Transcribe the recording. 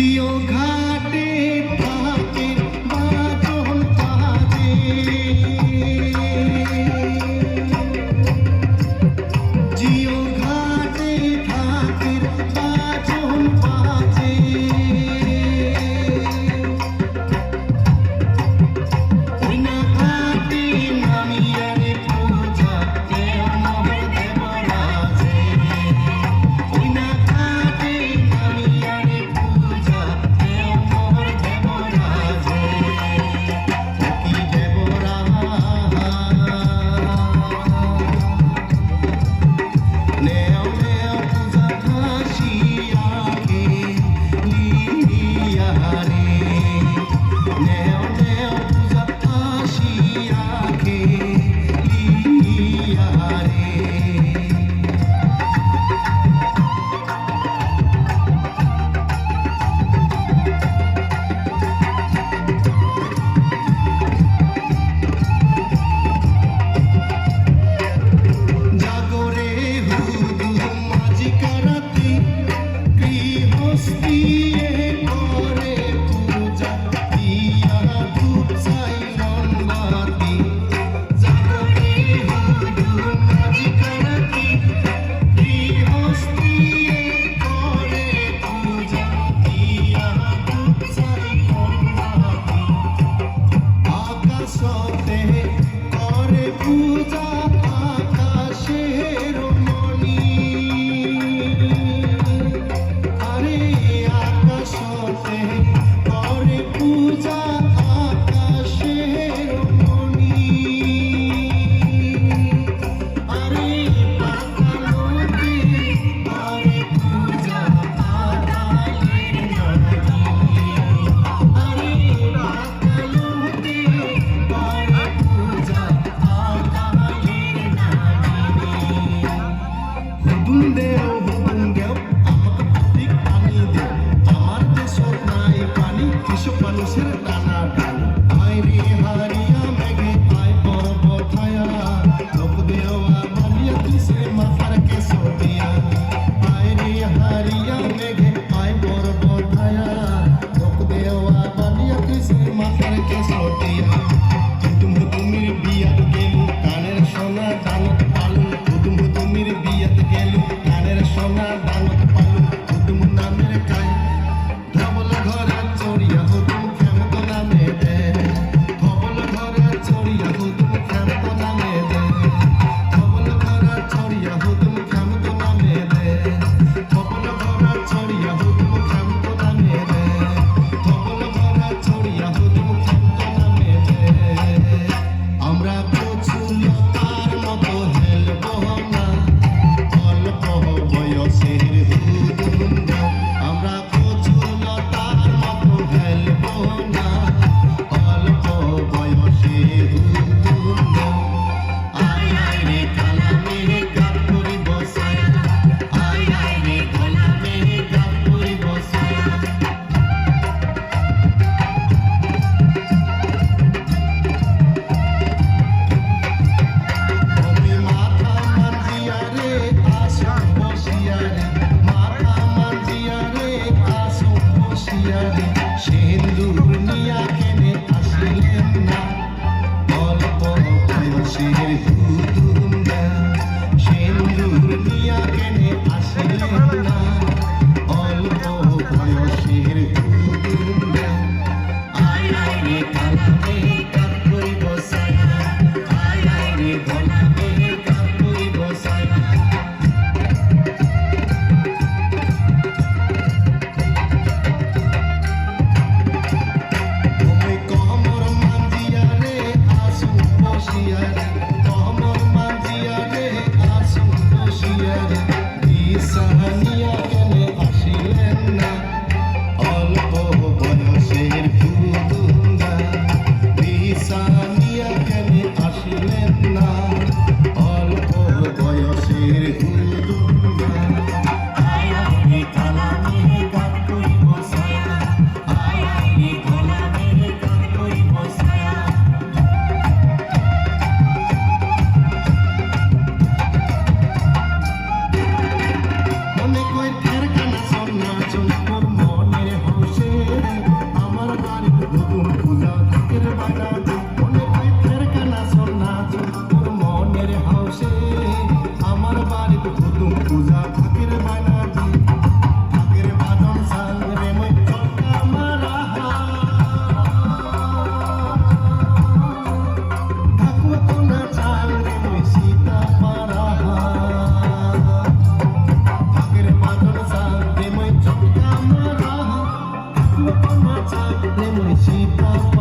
জিও ঘাটে থাকে বাজন বাজে, জিও ঘাটে থাকে বাজন বাজে, ওই না ঘাটে নামিয়া রে পূজা দেও মোহর দেবরাজে, ওই না ঘাটে নামিয়া রে পূজা দেও মোহর দেবরাজে, কি দেবরাজ নেও নেও পূজা হাসিয়াকে লিয়া রে, নেও নেও পূজা হাসিয়াকে লিয়া রে। জাগরে হুদুম মাঝি কারাতি গৃহস্থী করে পূজা দিয়া ধূপ চাইলন বাতি, জাগরে হুদুম মাঝি কারাতি গৃহস্থী করে পূজা দিয়া ধূপ চাইলন বাতি, আকাশতে করে পূজা আকাশের মণি, আরে আকাশতে করে পূজা আকাশের মণি, আরে পাতালতে করে পূজা পাতালের নদী, আরে পাতালতে করে পূজা পাতালের নদী। হুদুম দেও আমাকে প্রতীক পানি দেও, আমার দেশত নাই পানি কৃষক মানুষের টানা টানি, আয় রে হারিয়া মেঘে আয় পর্বত হায়া, লোক দেওয়া বানিয়া দিছে মাথার কেশটিয়া, আয় রে হারিয়া মেঘে আয় পর্বত হায়া, লোক দেওয়া বানিয়া দিছে মাথার কেশটিয়া, হুদুম হুদুমির বিয়াত গেলু কানের সোনা দানত পালু, হুদুম হুদুমির বিয়াত গেলু কানের সোনা দানত পালু, হুদুম নামের কায় ধবল ঘরে চড়িয়া হুদুম ক্ষমত নামে দে, ধবল ঘরে চড়িয়া হুদুম ক্ষমত নামে দে, ধবল ঘরে চড়িয়া হুদুম ক্ষমত নামে দে, ধবল ঘরে চড়িয়া হুদুম ক্ষমত নামে দে, ধবল ঘরে চড়িয়া হুদুম ক্ষমত নামে দে। আমরা প্রচুলতার মতো হেলব না, অল্প বয়সের হুদুম দাও, আমরা প্রচুলতার মতো হেলব না, অল্প বয়সের হুদুম দাও, আয় আয় রে কালামে গান করিব সায়া, আয় আয় রে কালামে গান করিব সায়া। তুমি মাথা মানজিয়া রে আসো বসিয়া রে, মাথা মানজিয়া রে আসো বসিয়া রে, সিন্দুর নিয়া কেনে আসিলেন না, অল্প বয়সের হুদুম দাও, সিন্দুর নিয়া কেনে আসিলেন না, অল্প বয়সের হুদুম দাও, আয় আয় রে কালামে গান করিব সায়া, আয় আয় রে কালামে গান করিব সায়া। প্রেম শীতল